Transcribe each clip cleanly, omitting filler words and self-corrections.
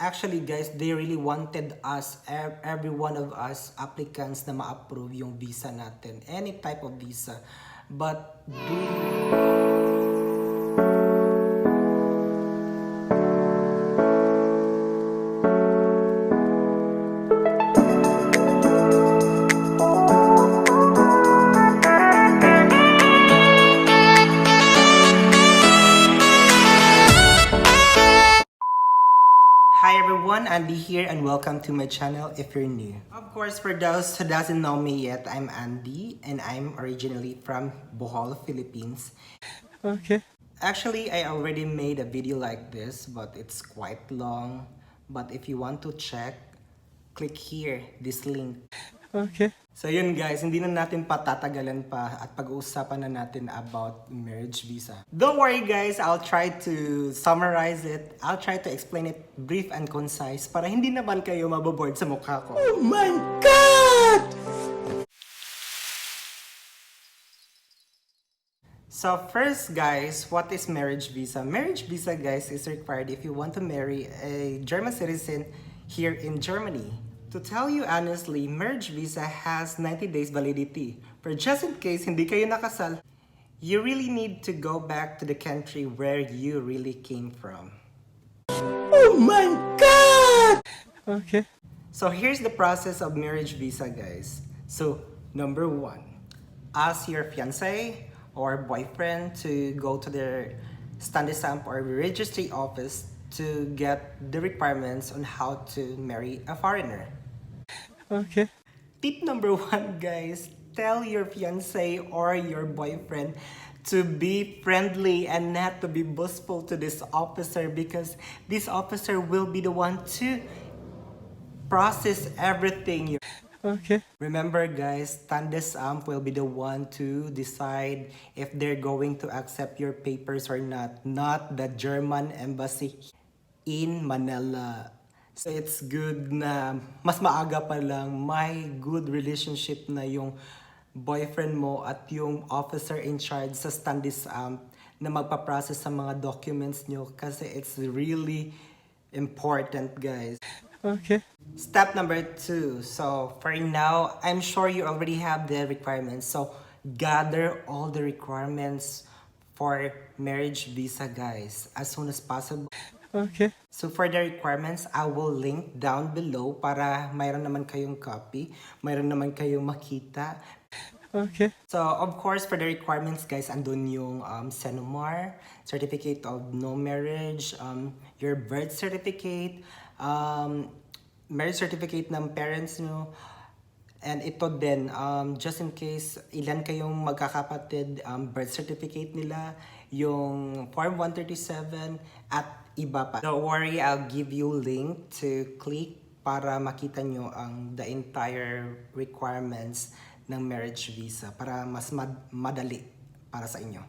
actually guys, they really wanted us, every one of us applicants na ma-approve yung visa natin. Any type of visa. But Hi everyone, Andi here and welcome to my channel if you're new. Of course, for those who doesn't know me yet, I'm Andi and I'm originally from Bohol, Philippines. Okay. Actually, I already made a video like this, but it's quite long. But if you want to check, click here, this link. Okay. So yun guys, hindi na natin patatagalan pa at pag-uusapan na natin about marriage visa. Don't worry guys, I'll try to summarize it. I'll try to explain it brief and concise para hindi naman kayo maboboard sa mukha ko. Oh my God! So first guys, what is marriage visa? Marriage visa guys is required if you want to marry a German citizen here in Germany. To tell you honestly, marriage visa has 90 days validity. But just in case hindi kayo nakasal, you really need to go back to the country where you really came from. Oh my God! Okay. So here's the process of marriage visa guys. So number 1, ask your fiance or boyfriend to go to their standard stamp or registry office to get the requirements on how to marry a foreigner. Okay. Tip number 1 guys, tell your fiance or your boyfriend to be friendly and not to be boastful to this officer because this officer will be the one to process everything. Okay. Remember guys, Standesamt will be the one to decide if they're going to accept your papers or not the German embassy in Manila. So it's good na mas maaga pa lang may good relationship na yung boyfriend mo at yung officer in charge sa Standesamt na magpa-process sa mga documents nyo kasi it's really important guys. Okay. Step number 2. So for now, I'm sure you already have the requirements. So gather all the requirements for marriage visa guys as soon as possible. Okay. So for the requirements, I will link down below para mayroon naman kayong copy, mayroon naman kayong makita. Okay. So of course for the requirements guys, andun yung Senomar, certificate of no marriage, your birth certificate, marriage certificate ng parents nyo, and ito din, just in case ilan kayong magkakapatid, birth certificate nila, yung Form 137 at iba pa. Don't worry, I'll give you link to click para makita nyo ang the entire requirements ng marriage visa para mas madali para sa inyo.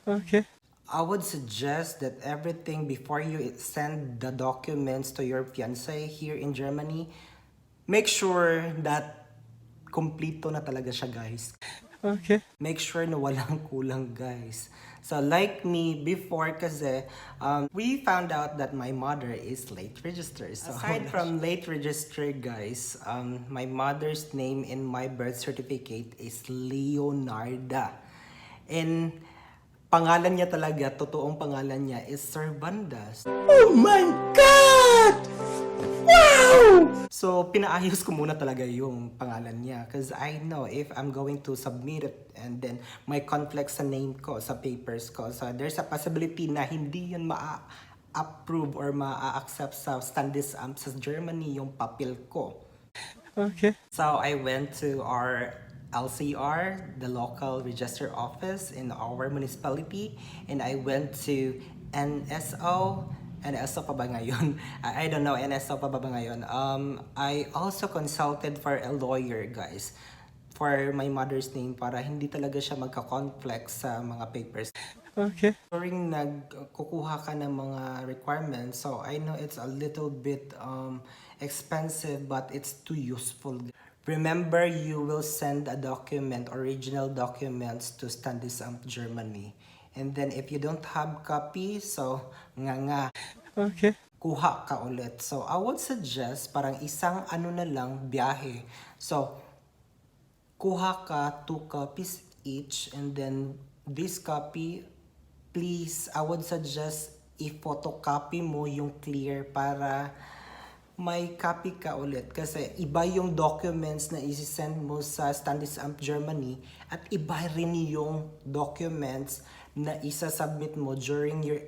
Okay. I would suggest that everything before you send the documents to your fiancé here in Germany, make sure that kompleto na talaga siya guys. Okay. Make sure na walang kulang guys. So like me before kasi we found out that my mother is late registered. So aside from late registered guys, my mother's name in my birth certificate is Leonarda. And pangalan niya talaga, totoong pangalan niya is Servandas. Oh my God! Wow! So, pinaayos ko muna talaga yung pangalan niya because I know if I'm going to submit it and then may conflict sa name ko, sa papers ko. So, there's a possibility na hindi yun ma-approve or ma-accept sa Standesamt sa Germany yung papel ko. Okay. So, I went to our LCR, the local register office in our municipality, and I went to NSO. NSO pa ba ngayon? I don't know, NSO pa ba ngayon? I also consulted for a lawyer, guys, for my mother's name para hindi talaga siya magka-conflict sa mga papers. Okay. During nagkukuha ka ng mga requirements, so I know it's a little bit expensive, but it's too useful. Remember, you will send a document, original documents to Standesamt Germany. And then if you don't have copy, so nga. Okay. kuha ka ulit. So, I would suggest parang isang ano na lang biyahe. So, kuha ka 2 copies each, and then this copy, please, I would suggest i-photocopy mo yung clear para may copy ka ulit. Kasi iba yung documents na isi-send mo sa Standesamt Germany at iba rin yung documents na isa-submit mo during your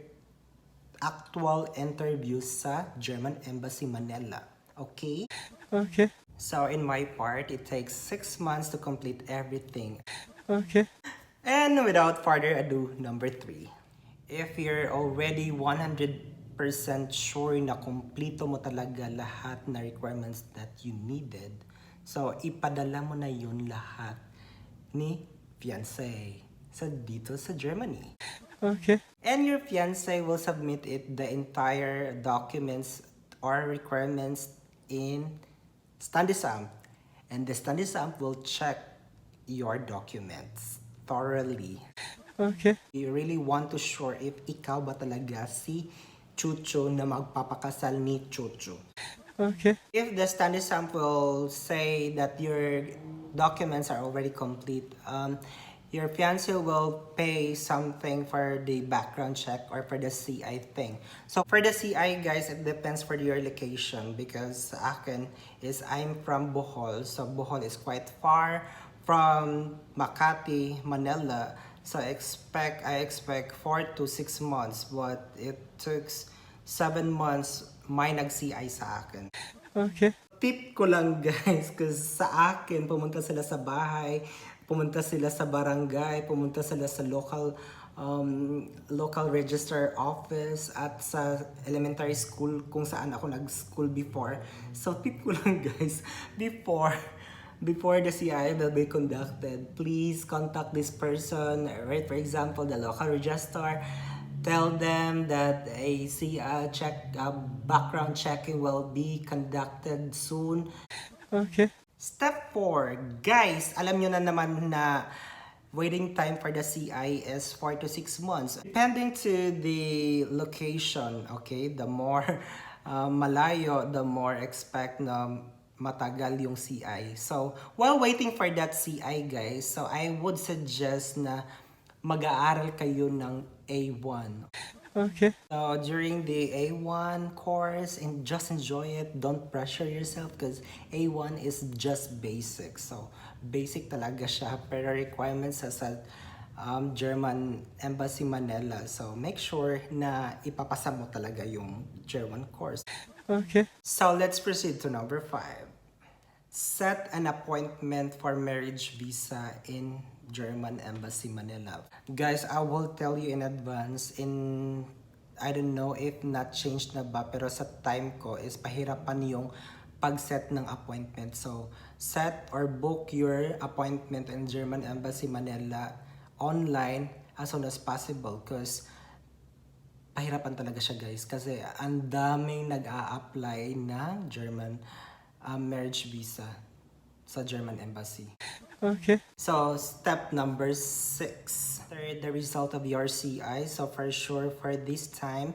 actual interview sa German Embassy Manila. Okay? Okay. So in my part, it takes 6 months to complete everything. Okay. And without further ado, number 3. If you're already 100% sure na kumpleto mo talaga lahat na requirements that you needed, so ipadala mo na yun lahat ni fiance dito sa Germany. Okay. And your fiance will submit the entire documents or requirements in Standesamt. And the Standesamt will check your documents thoroughly. Okay. You really want to sure if ikaw ba talaga si Chucho na magpapakasal ni Chucho. Okay. If the Standesamt will say that your documents are already complete, your fiance will pay something for the background check or for the CI thing. So for the CI, guys, it depends for your location because sa akin is I'm from Bohol. So Bohol is quite far from Makati, Manila. So I expect 4 to 6 months, but it took 7 months may nag-CI sa akin. Okay. Tip ko lang guys, kasi sa akin, pumunta sila sa bahay, pumunta sila sa barangay, pumunta sila sa local register office at sa elementary school kung saan ako nag-school before. So tip ko lang guys, before the CI will be conducted, please contact this person, right? For example, the local register. Tell them that a background checking will be conducted soon. Okay. Step 4. Guys, alam nyo na naman na waiting time for the CI is 4 to 6 months. Depending to the location, okay? The more malayo, the more expect na matagal yung CI. So, while waiting for that CI, guys, so I would suggest na mag-aaral kayo ng A1. Okay. So during the A1 course, and just enjoy it. Don't pressure yourself because A1 is just basic. So basic talaga siya, pero requirements sa German Embassy Manila. So make sure na ipapasa mo talaga yung German course. Okay. So let's proceed to number 5. Set an appointment for marriage visa in German Embassy Manila. Guys, I will tell you in advance, I don't know if not changed na ba, pero sa time ko is pahirapan yung pag-set ng appointment. So, set or book your appointment in German Embassy Manila online as soon as possible because pahirapan talaga siya guys kasi ang daming nag-a-apply ng German marriage visa sa German Embassy. Okay. So, step number 6. The result of your CI. So, for sure, for this time,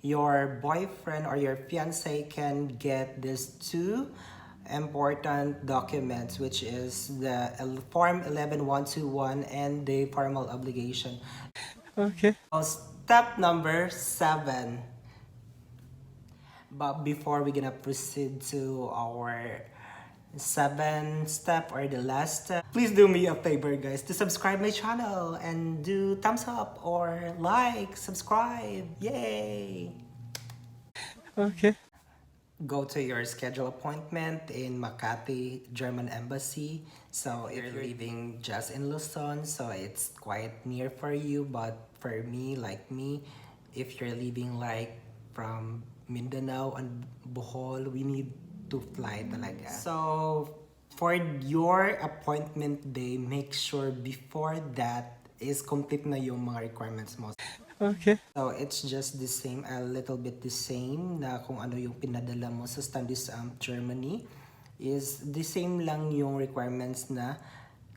your boyfriend or your fiance can get these 2 important documents, which is the Form 11121 and the formal obligation. Okay. So, step number 7. But before we're gonna proceed to our 7th step or the last step, please do me a favor guys to subscribe my channel and do thumbs up or like, subscribe, yay! Okay. Go to your schedule appointment in Makati, German Embassy. So if you're living just in Luzon, so it's quite near for you, but for me, like me, if you're living like from Mindanao and Bohol, we need to fly talaga. So, for your appointment day, make sure before that is complete na yung mga requirements mo. Okay. So, it's just the same, a little bit the same na kung ano yung pinadala mo sa Standesamt Germany is the same lang yung requirements na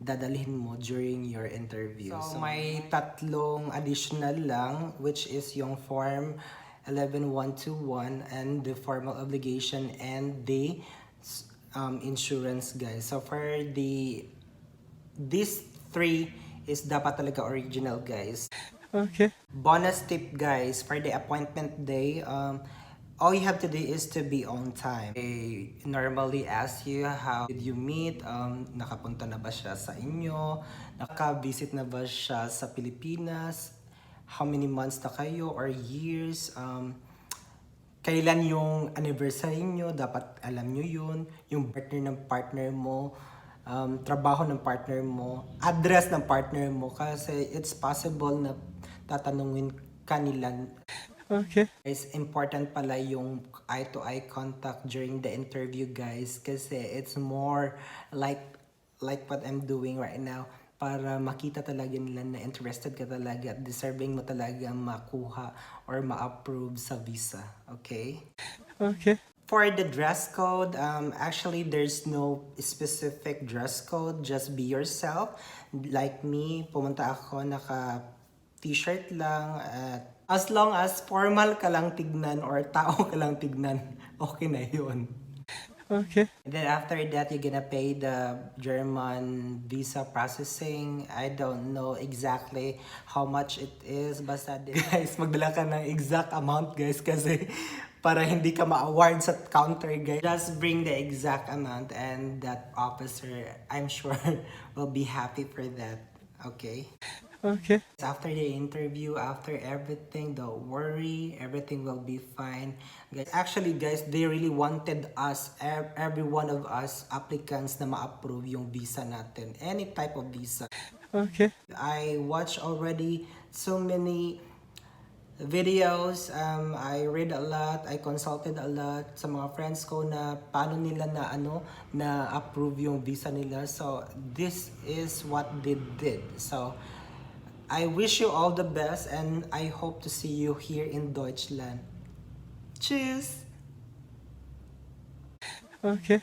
dadalhin mo during your interview. So may tatlong additional lang which is yung Form 11121 and the formal obligation and the insurance, guys. So for these three is dapat talaga original, guys. Okay. Bonus tip, guys, for the appointment day, all you have to do is to be on time. They normally ask you how did you meet, nakapunta na ba siya sa inyo, naka-visit na ba siya sa Pilipinas, how many months na kayo or years, kailan yung anniversary nyo, dapat alam nyo yun, yung partner ng partner mo, trabaho ng partner mo, address ng partner mo, kasi it's possible na tatanungin kanila. Okay. Guys, important pala yung eye-to-eye contact during the interview, guys, kasi it's more like what I'm doing right now, para makita talaga nila na interested ka talaga at deserving mo talaga makuha or ma-approve sa visa. Okay? Okay. For the dress code, actually there's no specific dress code. Just be yourself. Like me, pumunta ako naka t-shirt lang at as long as formal ka lang tignan or tao ka lang tignan, okay na yun. Okay. And then after that, you're gonna pay the German visa processing. I don't know exactly how much it is. Basta guys, magdala ka ng exact amount, guys, kasi para hindi ka ma-award sa counter, guys. Just bring the exact amount and that officer, I'm sure, will be happy for that. Okay? Okay. After the interview, after everything, don't worry, everything will be fine. Guys, actually, guys, they really wanted us, every one of us applicants na ma-approve yung visa natin. Any type of visa. Okay. I watched already so many videos, I read a lot, I consulted a lot sa mga friends ko na paano nila na approve yung visa nila. So, this is what they did. So, I wish you all the best and I hope to see you here in Deutschland. Tschüss! Okay.